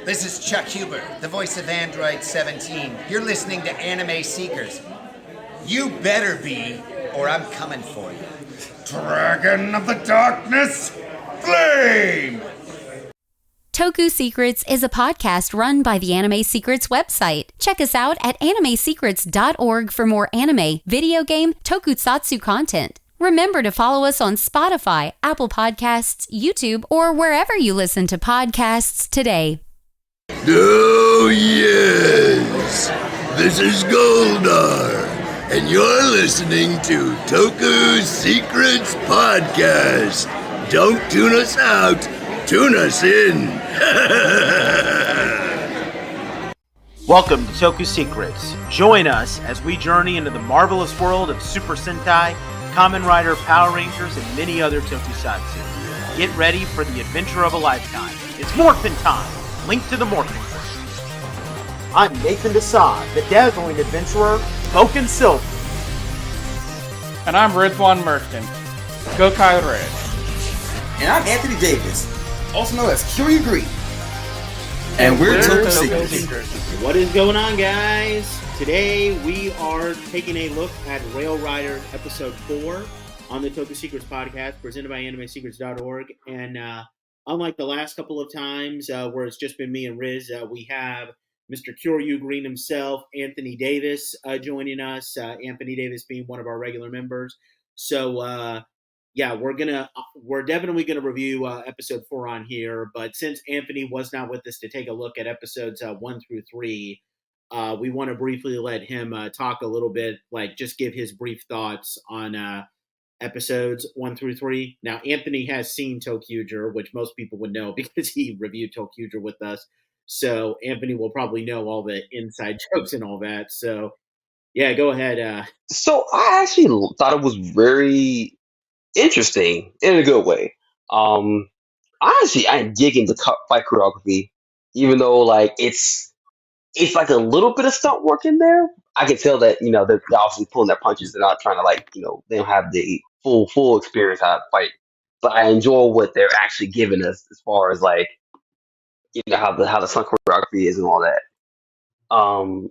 This is Chuck Huber, the voice of Android 17. You're listening to Anime Seekers. You better be, or I'm coming for you. Dragon of the Darkness, Flame! Toku Secrets is a podcast run by the Anime Secrets website. Check us out at animesecrets.org for more anime, video game, tokusatsu content. Remember to follow us on Spotify, Apple Podcasts, YouTube, or wherever you listen to podcasts today. Oh, yes! This is Goldar, and you're listening to Toku Secrets Podcast. Don't tune us out, tune us in. Welcome to Toku Secrets. Join us as we journey into the marvelous world of Super Sentai, Kamen Rider, Power Rangers, and many other tokusatsu. Get ready for the adventure of a lifetime. It's Morphin time! Link to the Morphin. I'm Nathan Desai, the dazzling adventurer, Spoken Silver. And I'm Rizwan Merchant, Gokai Red. And I'm Anthony Davis, also known as Curie Green. And we're Toku Secrets. What is going on, guys? Today we are taking a look at Rail Rider Episode 4 on the Toku Secrets podcast, presented by animesecrets.org. And unlike the last couple of times where it's just been me and Riz, we have Mr. Kyoryu Green himself, Anthony Davis, joining us. Anthony Davis being one of our regular members. So, we're definitely gonna review episode 4 on here. But since Anthony was not with us to take a look at episodes 1 through 3, we want to briefly let him talk a little bit, like just give his brief thoughts on episodes 1 through 3. Now, Anthony has seen toqger, which most people would know because he reviewed toqger with us. So Anthony will probably know all the inside jokes and all that. So, yeah, go ahead. So I actually thought it was very interesting in a good way. Honestly, I'm digging the fight choreography, even though like it's like a little bit of stunt work in there. I can tell that they're obviously pulling their punches. They're not trying to they don't have the full experience how to fight. But I enjoy what they're actually giving us as far as like how the stunt choreography is and all that.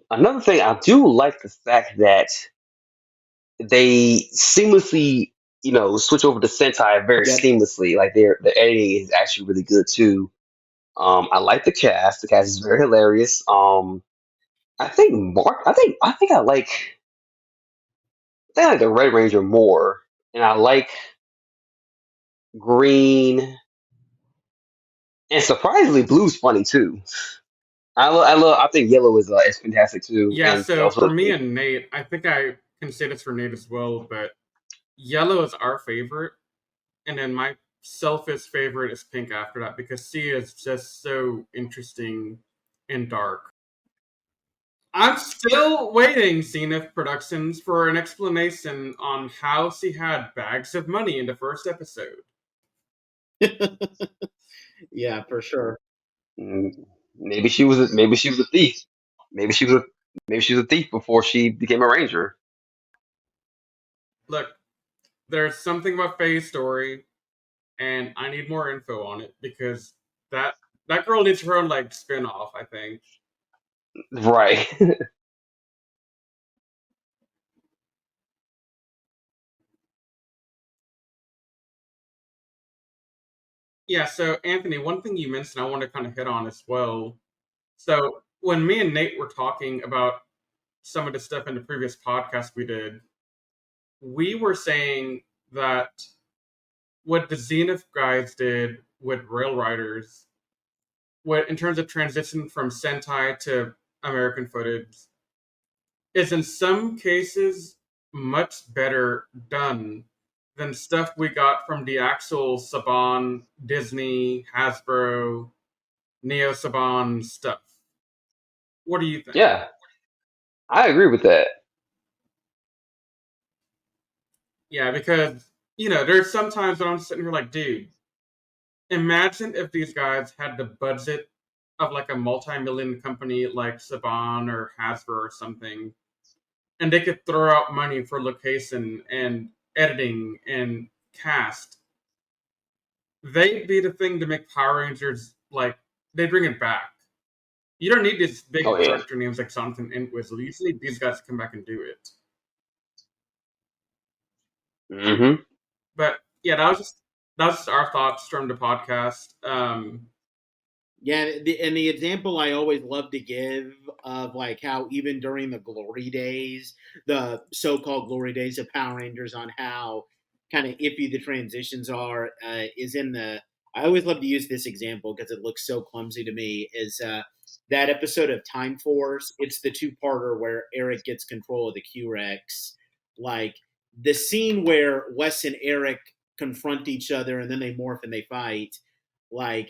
Another thing I do like the fact that they seamlessly, switch over to Sentai very Yep. seamlessly. Like their editing is actually really good too. I like the cast. The cast is very hilarious. I think I like the Red Ranger more, and I like Green, and surprisingly, Blue's funny too. I think Yellow is fantastic too. Yeah, and so also for me and Nate, I think I can say this for Nate as well, but Yellow is our favorite, and then my selfish favorite is Pink after that, because C is just so interesting and dark. I'm still waiting, Zenith Productions, for an explanation on how she had bags of money in the first episode. Yeah, for sure. maybe she was a thief. Maybe she was a thief before she became a ranger. Look, there's something about Faye's story, and I need more info on it, because that girl needs her own like spin-off, I think. Right. Yeah, so Anthony, one thing you mentioned I want to kind of hit on as well. So when me and Nate were talking about some of the stuff in the previous podcast we did, we were saying that what the Zenith guys did with Rail Riders, what in terms of transition from Sentai to American footage, is in some cases much better done than stuff we got from the actual Saban, Disney, Hasbro, Neo Saban stuff. What do you think? Yeah, I agree with that. Yeah, because, there's sometimes when I'm sitting here like, dude, imagine if these guys had the budget of like a multi-million company like Saban or Hasbro or something, and they could throw out money for location and editing and cast. They'd be the thing to make Power Rangers, like, they bring it back. You don't need these big Oh yeah. director names like Jonathan Entwistle. You just need these guys to come back and do it. Mm-hmm. But yeah, that was just our thoughts from the podcast. Yeah, and the example I always love to give of like how even during the glory days, the so-called glory days of Power Rangers, on how kind of iffy the transitions are, is in the. I always love to use this example because it looks so clumsy to me. Is that episode of Time Force? It's the two-parter where Eric gets control of the Q-Rex. Like the scene where Wes and Eric confront each other and then they morph and they fight. Like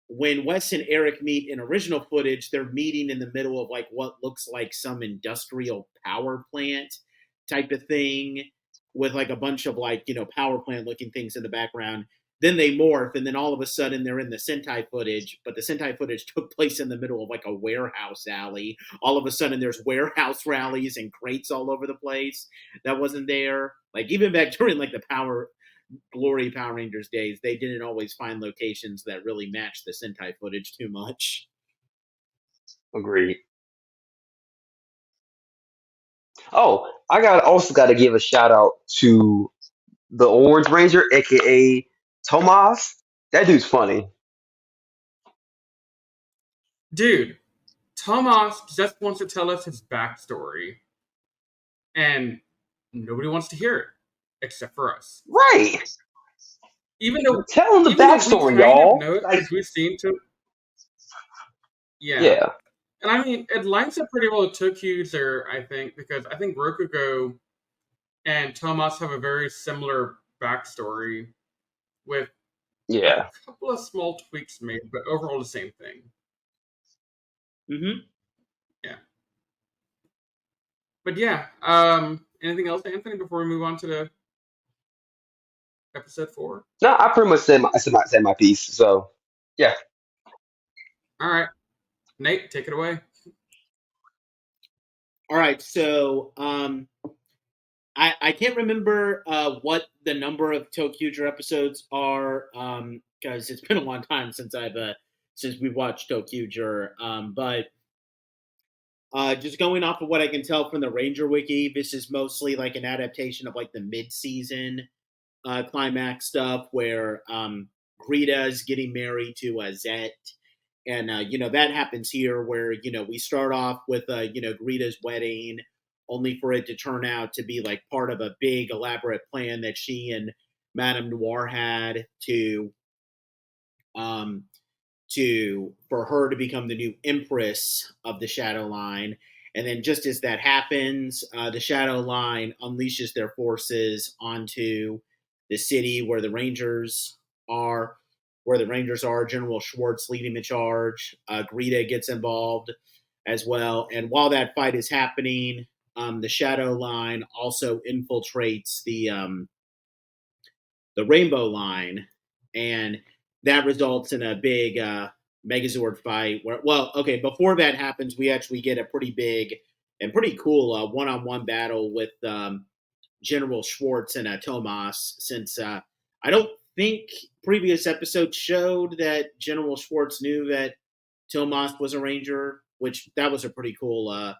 when Wes and Eric meet in original footage, they're meeting in the middle of like what looks like some industrial power plant type of thing with like a bunch of like, power plant looking things in the background. Then they morph, and then all of a sudden they're in the Sentai footage, but the Sentai footage took place in the middle of like a warehouse alley. All of a sudden there's warehouse rallies and crates all over the place that wasn't there. Like even back during like the Glory Power Rangers days, they didn't always find locations that really matched the Sentai footage too much. Agreed. Oh, also got to give a shout out to the Orange Ranger, aka Tomas. That dude's funny. Dude, Tomas just wants to tell us his backstory, and nobody wants to hear it except for us. Right. Even though Tell him the we backstory, kind of y'all. know it Like, because we've seen to. Yeah. yeah. And I mean, it lines up pretty well with toqger, I think, because I think Rokugo and Tomas have a very similar backstory with Yeah. a couple of small tweaks made, but overall the same thing. Mm-hmm. Yeah. But yeah, anything else, Anthony, before we move on to the episode 4? No, I pretty much said my piece. So, yeah. All right. Nate, take it away. All right, so I can't remember what the number of toqger episodes are because it's been a long time since we've watched toqger. But just going off of what I can tell from the Ranger Wiki, this is mostly like an adaptation of like the mid-season climax stuff where Greta is getting married to Zet. And, that happens here where, we start off with, Greta's wedding only for it to turn out to be like part of a big elaborate plan that she and Madame Noir had for her to become the new empress of the Shadow Line. And then just as that happens, the Shadow Line unleashes their forces onto the city where the Rangers are. General Schwartz leading the charge. Greta gets involved as well. And while that fight is happening, the Shadow Line also infiltrates the Rainbow Line, and that results in a big Megazord fight. Before that happens, we actually get a pretty big and pretty cool one-on-one battle with General Schwartz and Tomas, since I don't think previous episodes showed that General Schwartz knew that Tomas was a Ranger, which that was a pretty cool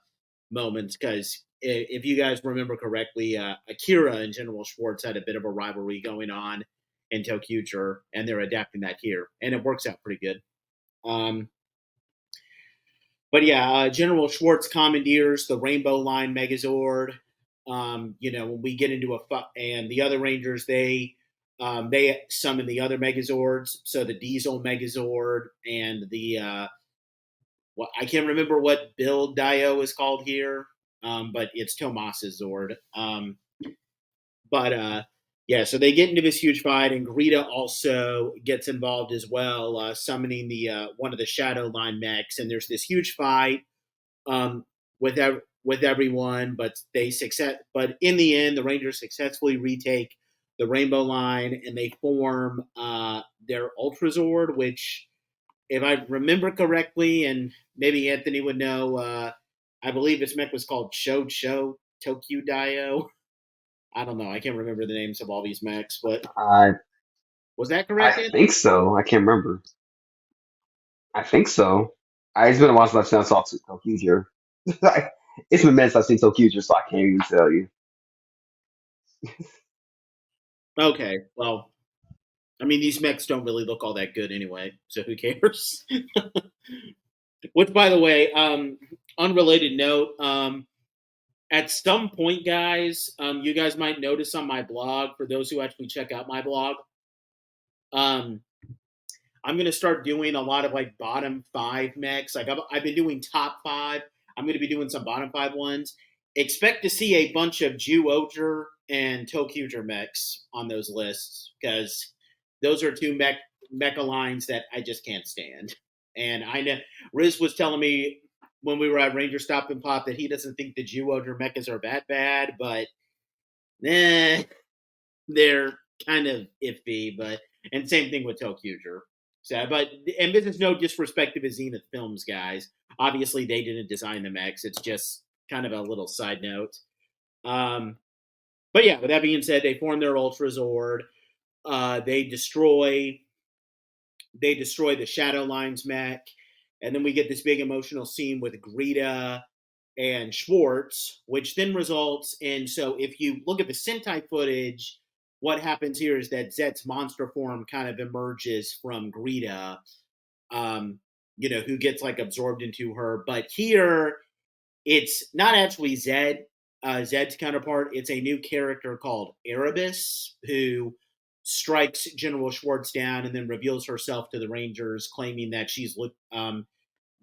moment because if you guys remember correctly, Akira and General Schwartz had a bit of a rivalry going on in toqger, and they're adapting that here, and it works out pretty good. But yeah, General Schwartz commandeers the Rainbow Line Megazord. When we get into and the other Rangers, they summon the other Megazords. So the Diesel Megazord and the I can't remember what build Dio is called here, but it's Tomas's Zord. So they get into this huge fight, and Greta also gets involved as well, summoning the one of the Shadow Line mechs. And there's this huge fight with everyone, but But in the end, the Rangers successfully retake the Rainbow Line, and they form their Ultrazord, which, if I remember correctly, and maybe Anthony would know, I believe this mech was called Cho Tokyo Dio. I don't know. I can't remember the names of all these mechs, but was that correct, I Anthony? think so. I can't remember. I think so. It's been a while since I've seen toqger. It's been minutes I've seen toqger, so I can't even tell you. Okay, well, I mean, these mechs don't really look all that good anyway, so who cares? Which, by the way, unrelated note, at some point, guys, you guys might notice on my blog, for those who actually check out my blog, I'm going to start doing a lot of like bottom 5 mechs. Like I've been doing top 5. I'm going to be doing some bottom 5 ones. Expect to see a bunch of toqger and toqger mechs on those lists, because those are 2 mecha lines that I just can't stand. And I know Riz was telling me when we were at Ranger Stop and Pop that he doesn't think the toqger mechas are that bad, but they're kind of iffy. But and same thing with toqger. So, and this is no disrespect to the Zenith Films guys. Obviously, they didn't design the mechs. It's just kind of a little side note. But yeah, with that being said, they form their Ultrazord. They destroy the Shadow Lines mech, and then we get this big emotional scene with Greta and Schwartz, which then results in, so if you look at the Sentai footage, what happens here is that Zet's monster form kind of emerges from Greta, who gets like absorbed into her. But here, it's not actually Zed's counterpart. It's a new character called Erebus, who strikes General Schwartz down and then reveals herself to the Rangers, claiming that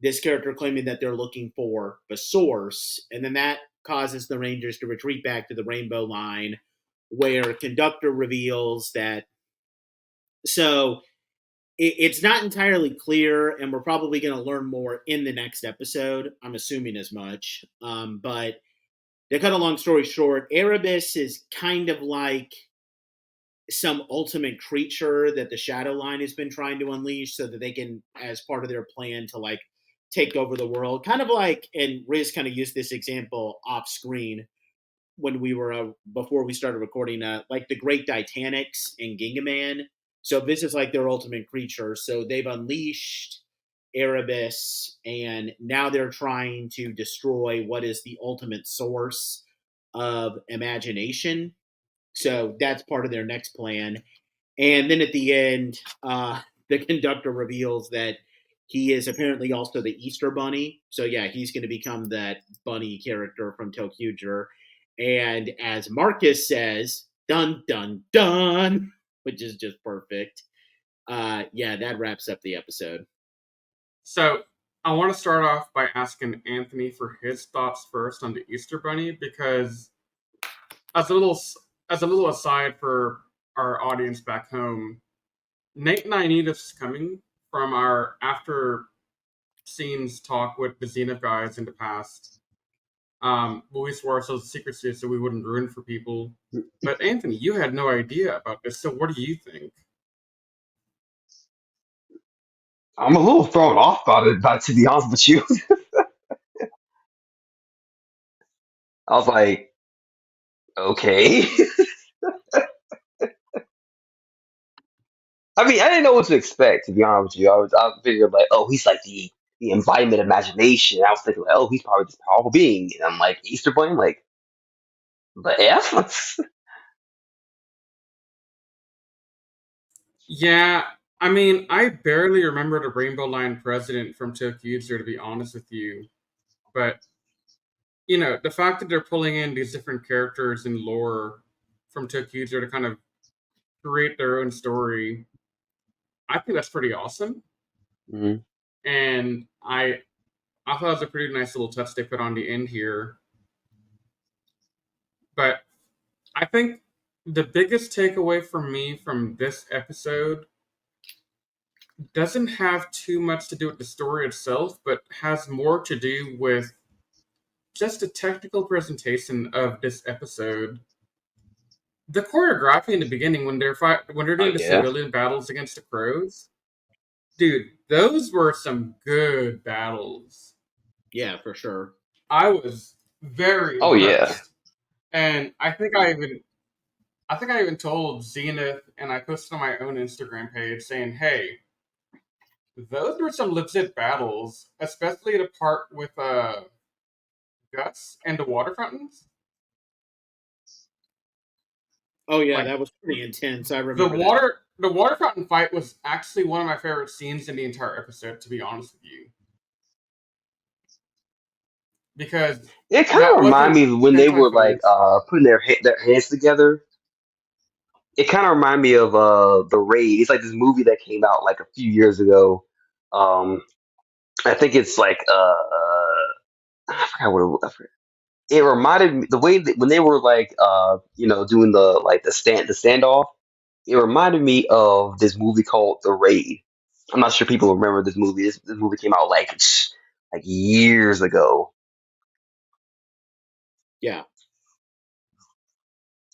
this character claiming that they're looking for the source. And then that causes the Rangers to retreat back to the Rainbow Line, where Conductor reveals that. So it's not entirely clear, and we're probably going to learn more in the next episode. I'm assuming as much. But to cut a long story short, Erebus is kind of like some ultimate creature that the Shadow Line has been trying to unleash so that they can, as part of their plan to like take over the world. Kind of like, and Riz kind of used this example off screen when we were, before we started recording, like the Great Titanics and Gingaman. So this is like their ultimate creature. So they've unleashed Erebus, and now they're trying to destroy what is the ultimate source of imagination. So that's part of their next plan. And then at the end, the Conductor reveals that he is apparently also the Easter Bunny. So yeah, he's going to become that bunny character from toqger. And as Marcus says, dun, dun, dun, which is just perfect. Yeah, that wraps up the episode. So I want to start off by asking Anthony for his thoughts first on the Easter Bunny, because as a little aside for our audience back home, Nate and I knew this was coming from our after scenes talk with the Zenith guys in the past. We swore ourselves secrets so we wouldn't ruin for people. But Anthony, you had no idea about this, so what do you think? I'm a little thrown off about it, to be honest with you. I was like, okay. I mean, I didn't know what to expect, to be honest with you. I figured like, oh, he's like the embodiment of imagination. I was thinking like, oh, he's probably this powerful being. And I'm like, Easter Bunny, like, the F? Yeah, I mean, I barely remember the Rainbow Line president from toqger, to be honest with you. But, the fact that they're pulling in these different characters and lore from toqger to kind of create their own story, I think that's pretty awesome. Mm-hmm. And I thought it was a pretty nice little touch they put on the end here. But I think the biggest takeaway for me from this episode doesn't have too much to do with the story itself, but has more to do with just a technical presentation of this episode. The choreography in the beginning, when they're doing the civilian battles against the crows, dude, those were some good battles. Yeah, for sure. I was very impressed. Oh yeah. And I think I even told Zenith, and I posted on my own Instagram page saying, hey, those were some legit battles, especially the part with Gus and the water fountains. Oh yeah, Like that was pretty intense. I the remember that. water fountain fight was actually one of my favorite scenes in the entire episode, to be honest with you. Because It kind that of reminded wasn't me of when they Sentai were like footage. putting their hands together. It kind of reminded me of the Raid. It's like this movie that came out like a few years ago. Um, I think it's like I forgot what I forgot. It reminded me the way that when they were like doing the standoff. It reminded me of this movie called The Raid. I'm not sure people remember this movie. This movie came out like years ago. Yeah.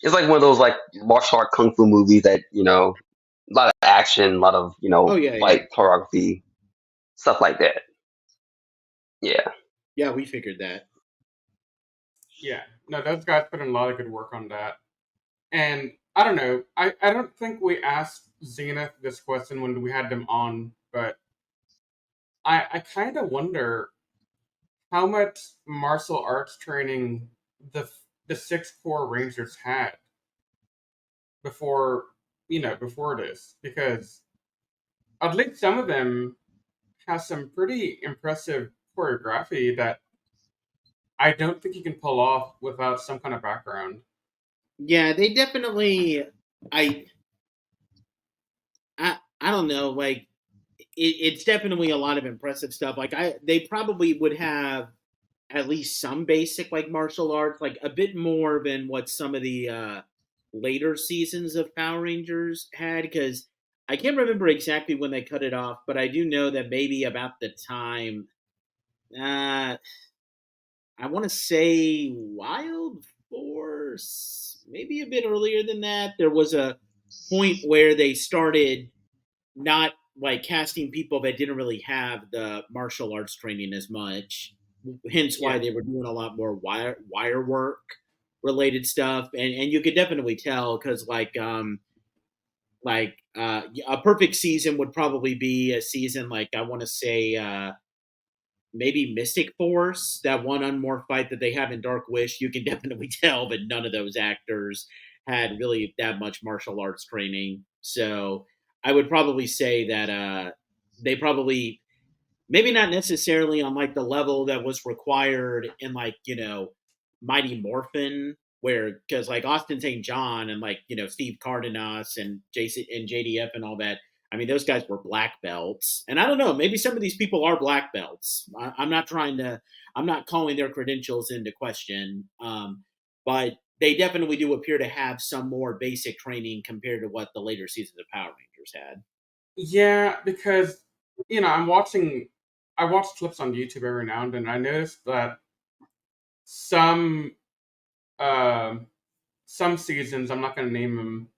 It's like one of those like martial art kung fu movies that a lot of action, a lot of Oh yeah, yeah. fight choreography, stuff like that. Yeah. Yeah, we figured that. Yeah, no, those guys put in a lot of good work on that. And I don't know, I don't think we asked Zenith this question when we had them on, but I kind of wonder how much martial arts training the six core rangers had before before this, because at least some of them have some pretty impressive choreography that I don't think you can pull off without some kind of background. Yeah, they definitely. I I don't know. Like it's definitely a lot of impressive stuff. Like they probably would have at least some basic like martial arts, like a bit more than what some of the later seasons of Power Rangers had. Because I can't remember exactly when they cut it off, but I do know that maybe about the time. I want to say Wild Force, maybe a bit earlier than that. There was a point where they started not like casting people that didn't really have the martial arts training as much. Hence why Yeah. they were doing a lot more wire work related stuff, and you could definitely tell because a perfect season would probably be a season like I want to say maybe Mystic Force, that one unmorph fight that they have in Dark Wish. You can definitely tell that none of those actors had really that much martial arts training. So I would probably say that they probably maybe not necessarily on like the level that was required in like Mighty Morphin, where because like Austin St. John and like Steve Cardenas and Jason and JDF and all that. I mean, those guys were black belts, and I don't know. Maybe some of these people are black belts. I'm not trying to. I'm not calling their credentials into question, but they definitely do appear to have some more basic training compared to what the later seasons of Power Rangers had. Yeah, because I watch clips on YouTube every now and then. I noticed that some um some seasons, I'm not going to name them,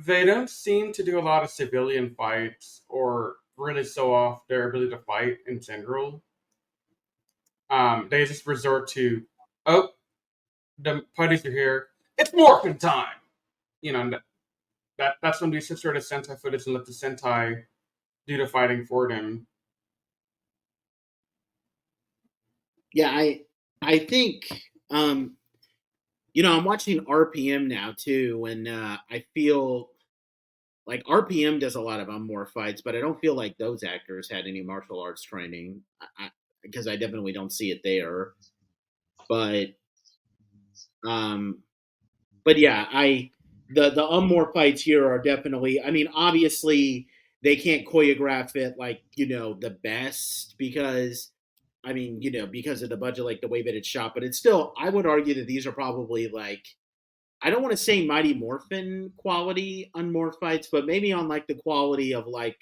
they don't seem to do a lot of civilian fights or really show off their ability to fight in general. They just resort to, oh, the putties are here. It's morphin' time. And that's when we switch to Sentai footage and let the Sentai do the fighting for them. Yeah, I think I'm watching RPM now too, and I feel like RPM does a lot of unmore fights, but I don't feel like those actors had any martial arts training because I definitely don't see it there. But um, but yeah, the unmore fights here are definitely. I mean, obviously they can't choreograph it like the best because I mean, because of the budget, like the way that it's shot, but it's still, I would argue that these are probably like, I don't want to say Mighty Morphin quality unmorph fights, but maybe on like the quality of like,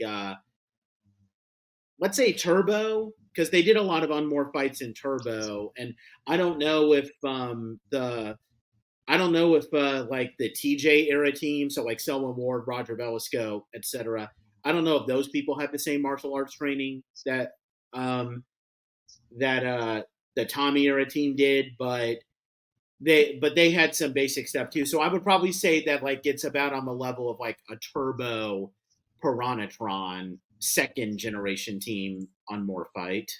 let's say Turbo, because they did a lot of unmorph fights in Turbo. And I don't know if like the TJ era team, so like Selma Ward, Roger Velasco, etc. I don't know if those people have the same martial arts training um, that the Tommy era team did, but they had some basic stuff too. So I would probably say that like it's about on the level of like a Turbo Piranhatron second generation team Unmore fight.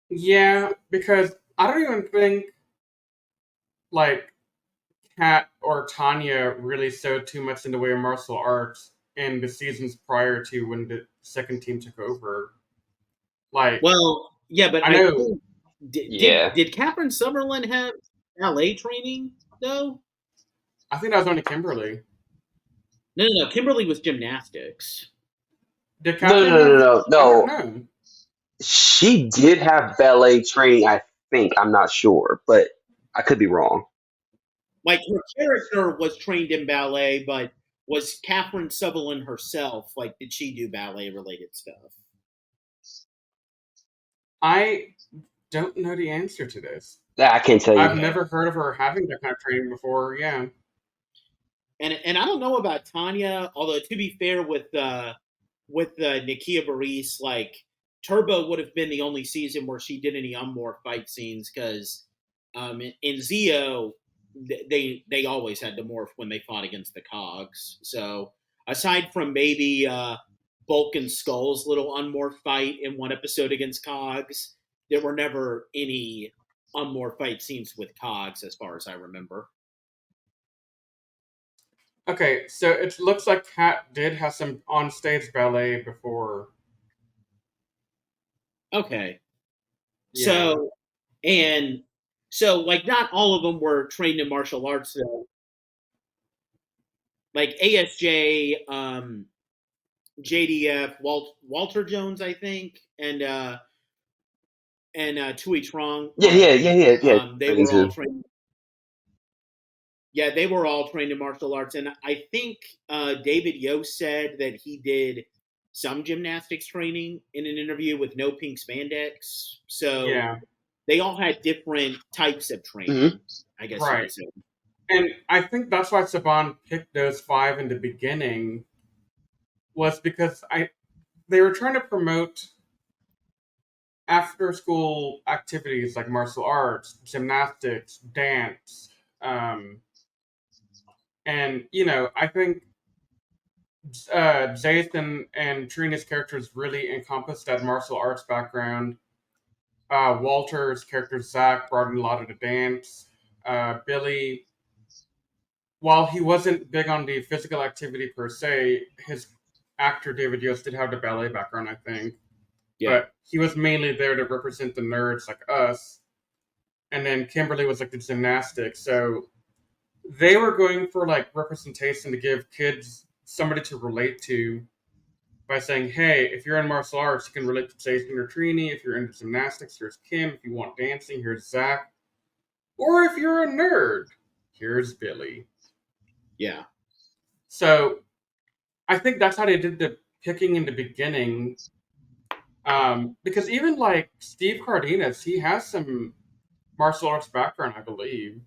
Yeah, because I don't even think like Kat or Tanya really showed too much in the way of martial arts in the seasons prior to when the second team took over. Like, Well, yeah, but I I know, think Yeah. did Catherine Summerlin have ballet training though? I think that was only Kimberly. No. Kimberly was gymnastics. Did No, no, Catherine no, no, have? no, I don't no. know. She did have ballet training, I think. I'm not sure, but I could be wrong. Like her character was trained in ballet, but was Catherine Sutherland herself, like, did she do ballet related stuff? I don't know the answer to this. I can't tell you. I've never heard of her having that kind of training before. Yeah. And I don't know about Tanya, although to be fair with Nakia Baris, like Turbo would have been the only season where she did any Unmore fight scenes because in Zio they always had to morph when they fought against the Cogs. So aside from maybe Bulk and Skull's little Unmore fight in one episode against Cogs, there were never any Unmore fight scenes with Cogs as far as I remember. Okay, so it looks like Kat did have some on-stage ballet before. Okay. Yeah. So like not all of them were trained in martial arts though. Like ASJ, JDF, Walter Jones, I think, and Tui Trong. Yeah. They Training were all too. trained. Yeah, they were all trained in martial arts, and I think David Yost said that he did some gymnastics training in an interview with No Pink Spandex. So Yeah. they all had different types of training, Mhm. I guess. Right. You could say. And I think that's why Saban picked those 5 in the beginning, was because they were trying to promote after-school activities like martial arts, gymnastics, dance, and I think Jason and Trina's characters really encompassed that martial arts background. Walter's character Zach brought in a lot of the dance. Billy, while he wasn't big on the physical activity per se, his actor David Yost did have the ballet background, I think. Yeah. But he was mainly there to represent the nerds like us. And then Kimberly was like the gymnastics. So they were going for like representation to give kids somebody to relate to by saying, hey, if you're in martial arts, you can relate to Jason or Trini. If you're into gymnastics, here's Kim. If you want dancing, here's Zach. Or if you're a nerd, here's Billy. Yeah. So I think that's how they did the picking in the beginning. Because even like Steve Cardenas, he has some martial arts background, I believe.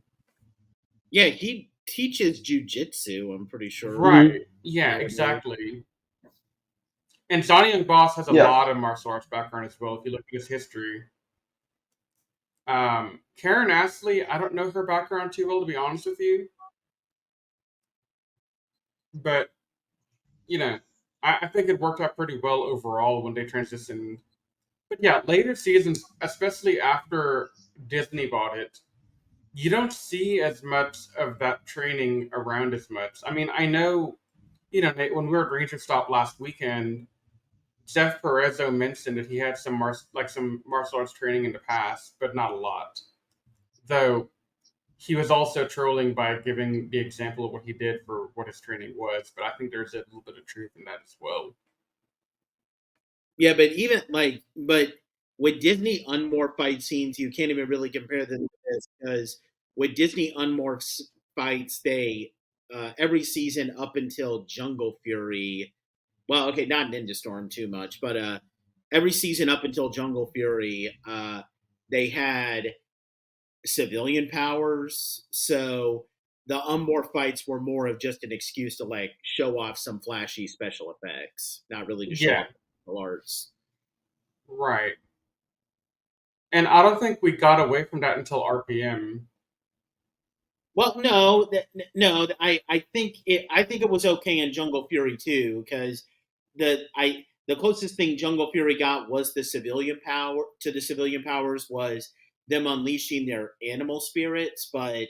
Yeah, he teaches jujitsu, I'm pretty sure. Right. Yeah, exactly. And Johnny Young Boss has a Yeah. lot of martial arts background as well, if you look at his history. Karen Astley, I don't know her background too well, to be honest with you. But, I think it worked out pretty well overall when they transitioned. But yeah, later seasons, especially after Disney bought it, you don't see as much of that training around as much. I mean, I know, Nate, when we were at Ranger Stop last weekend, Jeff Perezzo mentioned that he had some martial arts training in the past, but not a lot. Though he was also trolling by giving the example of what he did for what his training was. But I think there's a little bit of truth in that as well. Yeah, but with Disney Unmorph fight scenes, you can't even really compare them to this because with Disney Unmorph fights, they every season up until Jungle Fury. Well, okay, not Ninja Storm too much, but every season up until Jungle Fury, they had civilian powers. So the Unmorph fights were more of just an excuse to like show off some flashy special effects, not really to show off martial arts. Right. And I don't think we got away from that until RPM. Well, no. I think it was okay in Jungle Fury too because the closest thing Jungle Fury got was the civilian powers was them unleashing their animal spirits, but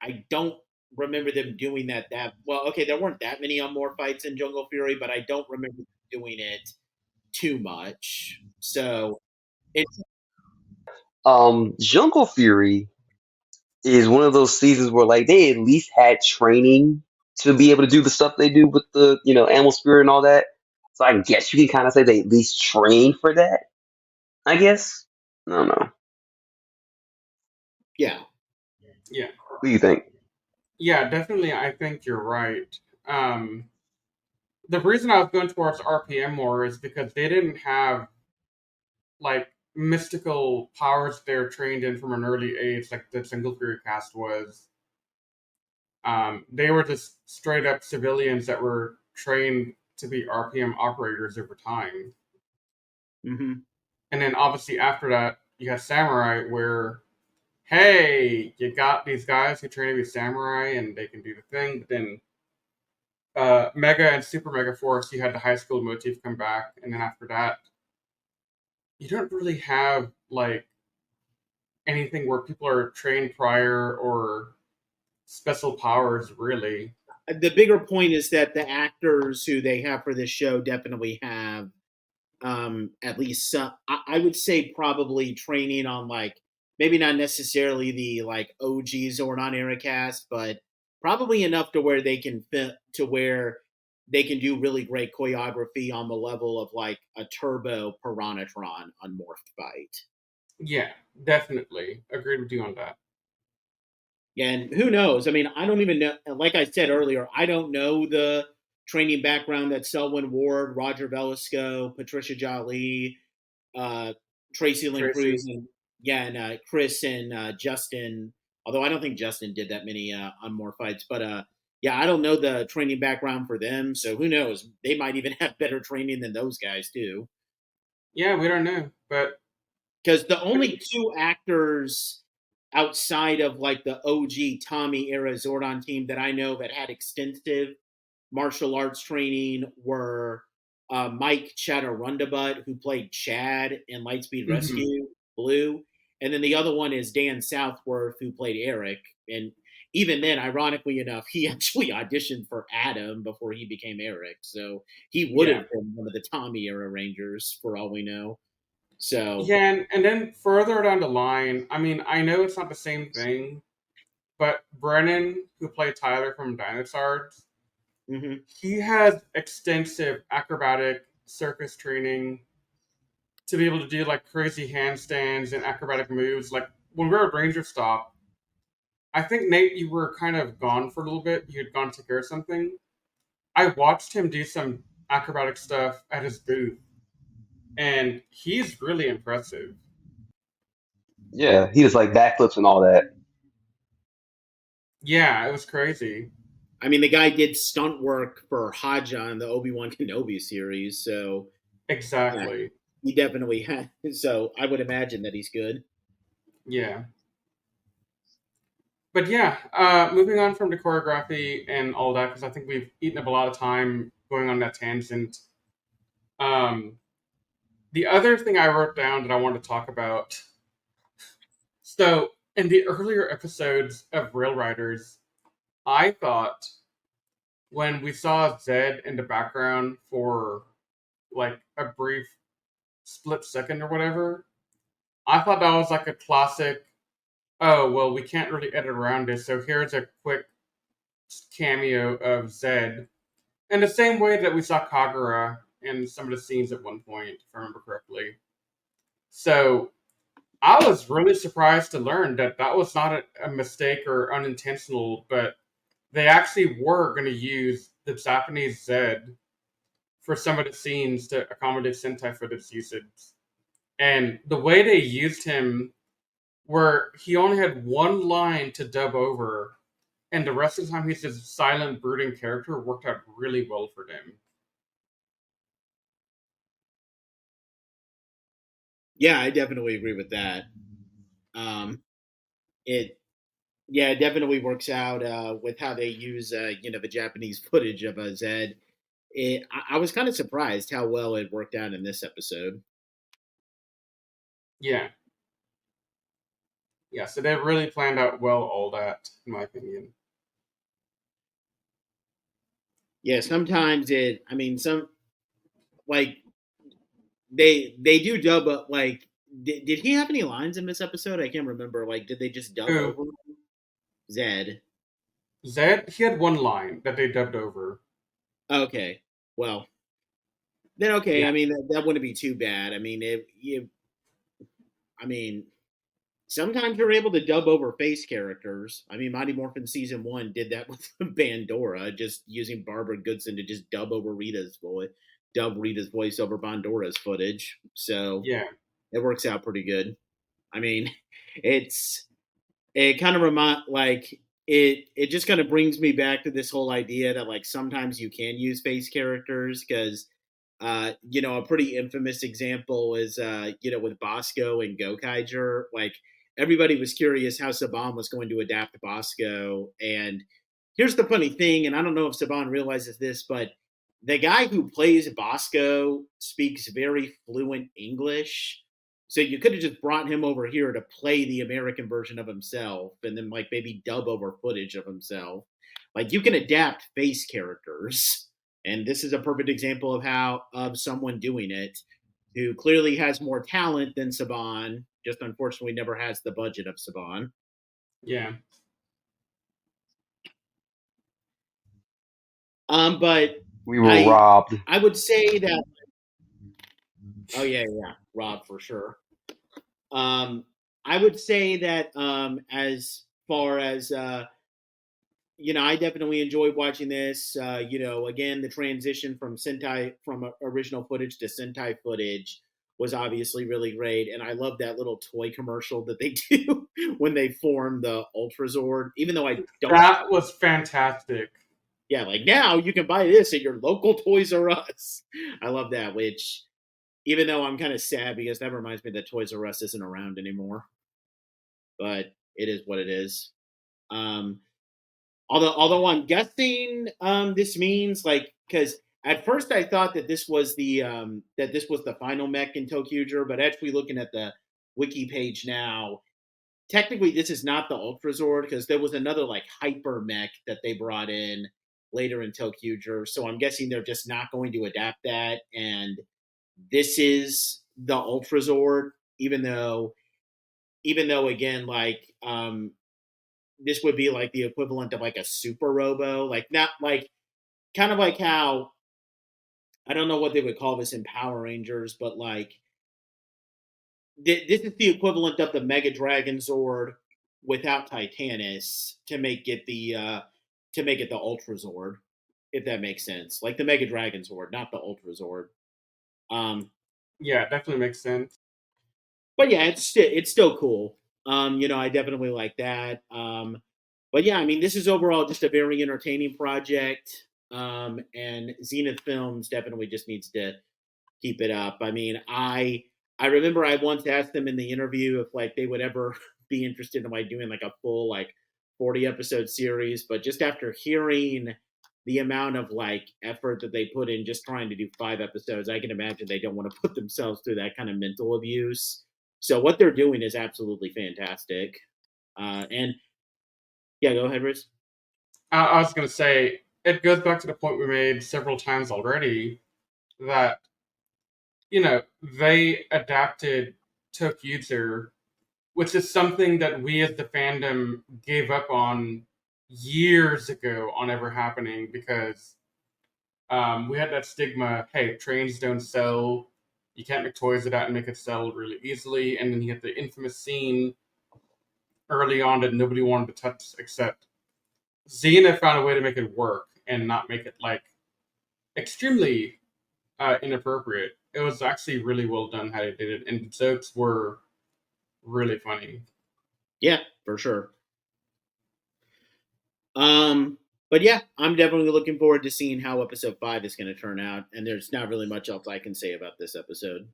I don't remember them doing that well. Okay, there weren't that many Unmore fights in Jungle Fury, but I don't remember them doing it too much. So it's Jungle Fury is one of those seasons where like they at least had training to be able to do the stuff they do with the animal spirit and all that. So I guess you can kind of say they at least trained for that. I guess. I don't know. yeah. Yeah. What do you think? Yeah, definitely. I think you're right. The reason I was going towards RPM more is because they didn't have like mystical powers they're trained in from an early age, like the Single Fury cast was. They were just straight up civilians that were trained to be RPM operators over time. Mm-hmm. And then obviously after that, you have Samurai, where, hey, you got these guys who train to be samurai and they can do the thing. But then Mega and Super Mega Force, you had the high school motif come back. And then after that, you don't really have like anything where people are trained prior or special powers, really. The bigger point is that the actors who they have for this show definitely have at least some, I would say probably training on like maybe not necessarily the like OG Zordon era cast, but probably enough to where they can fit to where they can do really great choreography on the level of like a Turbo Piranhatron unmorphed fight. Yeah, definitely. Agreed with you on that. And who knows? I mean, I don't even know. Like I said earlier, I don't know the training background that Selwyn Ward, Roger Velasco, Patricia Jolie, Tracy Lynn Tracy. Cruz, and Chris and Justin. Although I don't think Justin did that many on more fights, but yeah, I don't know the training background for them. So who knows? They might even have better training than those guys too. Yeah, we don't know, but Because the only two actors outside of like the OG Tommy era Zordon team that I know that had extensive martial arts training were Mike Chaturundabutt, who played Chad in Lightspeed Rescue Blue, and then the other one is Dan Southworth, who played Eric. And even then, ironically enough, he actually auditioned for Adam before he became Eric, so he would have been one of the Tommy era Rangers for all we know. So yeah, and then further down the line, I mean, I know it's not the same thing, but Brennan, who played Tyler from Dinosaurs, he has extensive acrobatic circus training to be able to do like crazy handstands and acrobatic moves. Like when we were at Ranger Stop, I think Nate, you were kind of gone for a little bit. You had gone to take care of something. I watched him do some acrobatic stuff at his booth, and he's really impressive. Yeah, he was like backflips and all that. Yeah, it was crazy. I mean, the guy did stunt work for Haja in the Obi-Wan Kenobi series, so Exactly. yeah, he definitely had. So I would imagine that he's good. Yeah. But yeah, moving on from the choreography and all that, because I think we've eaten up a lot of time going on that tangent. The other thing I wrote down that I wanted to talk about. So, in the earlier episodes of Rail Riders, I thought when we saw Zed in the background for like a brief split second or whatever, I thought that was like a classic, oh, well, we can't really edit around this, so here's a quick cameo of Zed. In the same way that we saw Kagura in some of the scenes at one point, if I remember correctly. So I was really surprised to learn that that was not a mistake or unintentional, but they actually were going to use the Japanese Zed for some of the scenes to accommodate Sentai footage usage. And the way they used him, where he only had one line to dub over, and the rest of the time he's just a silent, brooding character, worked out really well for them. Yeah, I definitely agree with that. It definitely works out with how they use the Japanese footage of Zed. I was kind of surprised how well it worked out in this episode. Yeah. Yeah, so they really planned out well all that, in my opinion. Yeah, sometimes some like they do dub up like did he have any lines in this episode? I can't remember. Like, did they just dub Who? over him? Zed? Zed, he had one line that they dubbed over. Okay, well then okay. Yeah. I mean that wouldn't be too bad. I mean sometimes you're able to dub over face characters. I mean, Mighty Morphin season 1 did that with Bandora, just using Barbara Goodson to just dub Rita's voice over Bandora's footage. So Yeah. it works out pretty good. I mean, it kind of it just kind of brings me back to this whole idea that like sometimes you can use face characters because a pretty infamous example is with Bosco and Gokaiger. Like everybody was curious how Saban was going to adapt Bosco, and here's the funny thing, and I don't know if Saban realizes this, but the guy who plays Bosco speaks very fluent English. So you could have just brought him over here to play the American version of himself and then like maybe dub over footage of himself. Like you can adapt face characters. And this is a perfect example of someone doing it who clearly has more talent than Saban, just unfortunately never has the budget of Saban. Yeah. But We were robbed. I would say that. Oh yeah, robbed for sure. I would say that as far as I definitely enjoyed watching this. Again, the transition from original footage to Sentai footage was obviously really great, and I love that little toy commercial that they do when they form the Ultrazord. Even though I don't, that was fantastic. Yeah, like now you can buy this at your local Toys R Us. I love that. Which, even though I'm kind of sad because that reminds me that Toys R Us isn't around anymore, but it is what it is. Although I'm guessing this means like because at first I thought that this was the final mech in toqger, but actually looking at the wiki page now, technically this is not the Ultrazord because there was another like hyper mech that they brought in later in toqger. So I'm guessing they're just not going to adapt that, and this is the Ultrazord, even though again like this would be like the equivalent of like a super robo, like not like kind of like how I don't know what they would call this in Power Rangers, but like this is the equivalent of the Mega Dragon Zord without Titanus to make it the Ultrazord, if that makes sense. Like the Mega Dragon Zord, not the Ultrazord. Yeah, definitely makes sense. But yeah, it's still cool. I definitely like that. But yeah, I mean, this is overall just a very entertaining project. And Zenith Films definitely just needs to keep it up. I mean, I remember I once asked them in the interview if like they would ever be interested in like doing like a full like 40 episode series, but just after hearing the amount of like effort that they put in just trying to do 5 episodes, I can imagine they don't want to put themselves through that kind of mental abuse. So what they're doing is absolutely fantastic. And yeah, go ahead, Riz. I was going to say, it goes back to the point we made several times already that, they adapted toqger, which is something that we as the fandom gave up on years ago on ever happening because we had that stigma, hey, trains don't sell, you can't make toys of that and make it sell really easily, and then you had the infamous scene early on that nobody wanted to touch except Xena found a way to make it work and not make it like extremely inappropriate. It was actually really well done how they did it, and the jokes were really funny. Yeah, for sure. But yeah, I'm definitely looking forward to seeing how episode 5 is going to turn out, and there's not really much else I can say about this episode.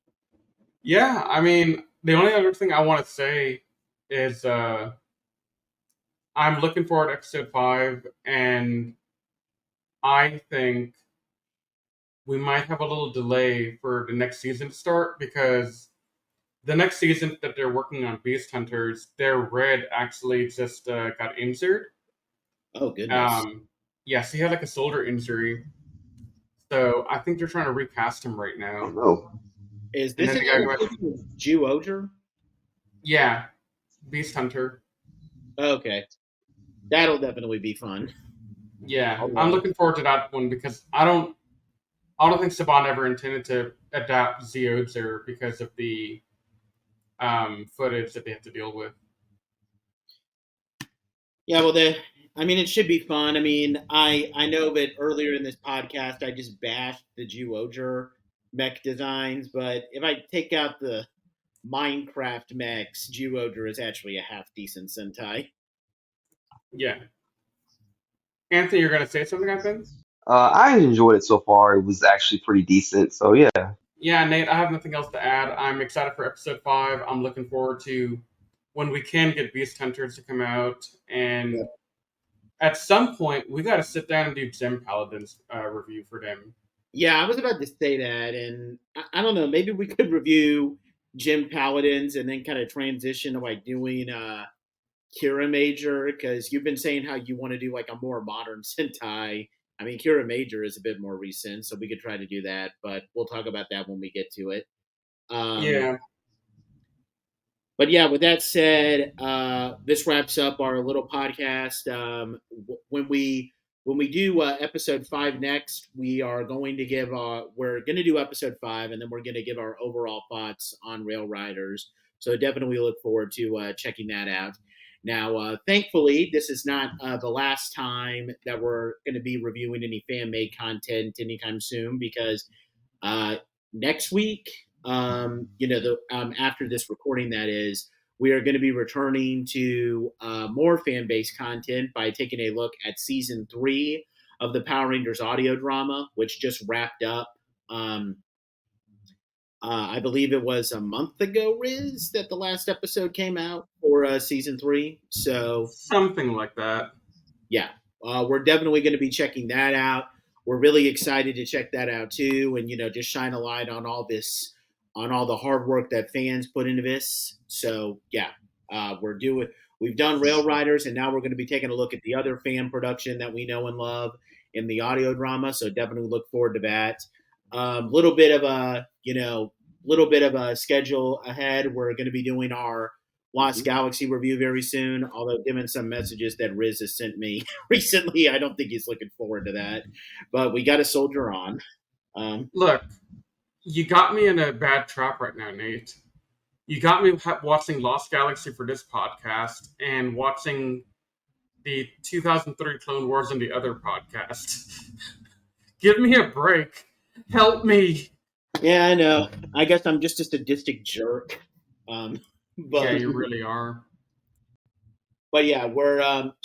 Yeah, I mean, the only other thing I want to say is I'm looking forward to episode 5, and I think we might have a little delay for the next season to start, because the next season that they're working on, Beast Hunters, their Red actually just got injured. Oh, goodness. Yes, he had like a shoulder injury. So I think they're trying to recast him right Oh now. no. Is And this then an the guy went, adaptation of Toku? yeah, Beast Hunter. Okay. That'll definitely be fun. Yeah, I'm looking forward to that one, because I don't think Saban ever intended to adapt Zyuohger because of the footage that they have to deal with. Yeah, well, it should be fun. I mean, I know that earlier in this podcast I just bashed the Zyuohger mech designs, but if I take out the Minecraft mechs, Zyuohger is actually a half decent Sentai. Yeah. Anthony, you're gonna say something, I think? I enjoyed it so far. It was actually pretty decent. So yeah. Yeah, Nate, I have nothing else to add. I'm excited for episode 5. I'm looking forward to when we can get Beast Hunters to come out, and at some point we got to sit down and do Gem Paladin's review for them. Yeah, I was about to say that, and I don't know, maybe we could review Gem Paladins and then kind of transition to like doing Kira Major, because you've been saying how you want to do like a more modern Sentai. I mean, Kira Major is a bit more recent, so we could try to do that, but we'll talk about that when we get to it. Yeah. But yeah, with that said, this wraps up our little podcast. When we do episode 5 next, we're going to do episode 5, and then we're going to give our overall thoughts on Rail Riders. So definitely look forward to checking that out. Now, thankfully, this is not the last time that we're going to be reviewing any fan-made content anytime soon, because next week, after this recording, that is, we are going to be returning to more fan-based content by taking a look at season 3 of the Power Rangers audio drama, which just wrapped up. I believe it was a month ago, Riz, that the last episode came out for season 3. So something like that. Yeah, we're definitely going to be checking that out. We're really excited to check that out too, and just shine a light on all this, on all the hard work that fans put into this. So yeah, we've done Rail Riders, and now we're going to be taking a look at the other fan production that we know and love in the audio drama. So definitely look forward to that. Little bit of a schedule ahead. We're going to be doing our Lost Galaxy review very soon, although given some messages that Riz has sent me recently, I don't think he's looking forward to that. But we got to soldier on. Look, you got me in a bad trap right now, Nate. You got me watching Lost Galaxy for this podcast and watching the 2003 Clone Wars and the other podcast. Give me a break. Help me. Yeah, I know. I guess I'm just a sadistic jerk. But yeah, you really are. But yeah, we're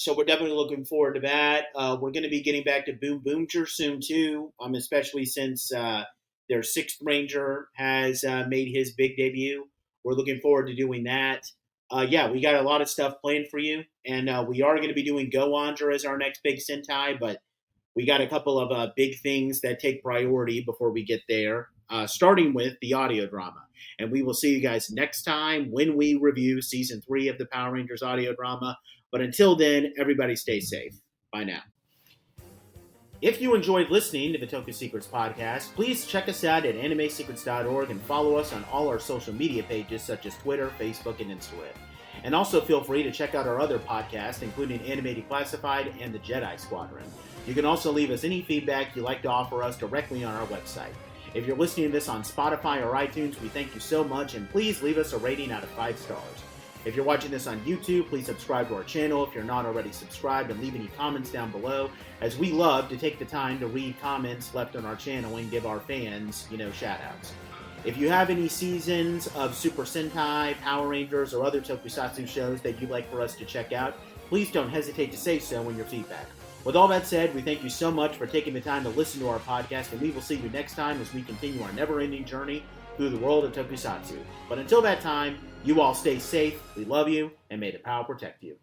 definitely looking forward to that. We're going to be getting back to Boom Boomcher soon too, especially since their 6th Ranger has made his big debut. We're looking forward to doing that. Yeah, we got a lot of stuff planned for you, and we are going to be doing Go Onger as our next big Sentai, but we got a couple of big things that take priority before we get there, starting with the audio drama. And we will see you guys next time when we review season 3 of the Power Rangers audio drama. But until then, everybody stay safe. Bye now. If you enjoyed listening to the Toku Secrets podcast, please check us out at animesecrets.org and follow us on all our social media pages such as Twitter, Facebook, and Instagram. And also feel free to check out our other podcasts, including Anime Declassified and the Jedi Squadron. You can also leave us any feedback you'd like to offer us directly on our website. If you're listening to this on Spotify or iTunes, we thank you so much, and please leave us a rating out of 5 stars. If you're watching this on YouTube, please subscribe to our channel if you're not already subscribed, and leave any comments down below, as we love to take the time to read comments left on our channel and give our fans, shout-outs. If you have any seasons of Super Sentai, Power Rangers, or other tokusatsu shows that you'd like for us to check out, please don't hesitate to say so in your feedback. With all that said, we thank you so much for taking the time to listen to our podcast, and we will see you next time as we continue our never-ending journey through the world of tokusatsu. But until that time, you all stay safe, we love you, and may the power protect you.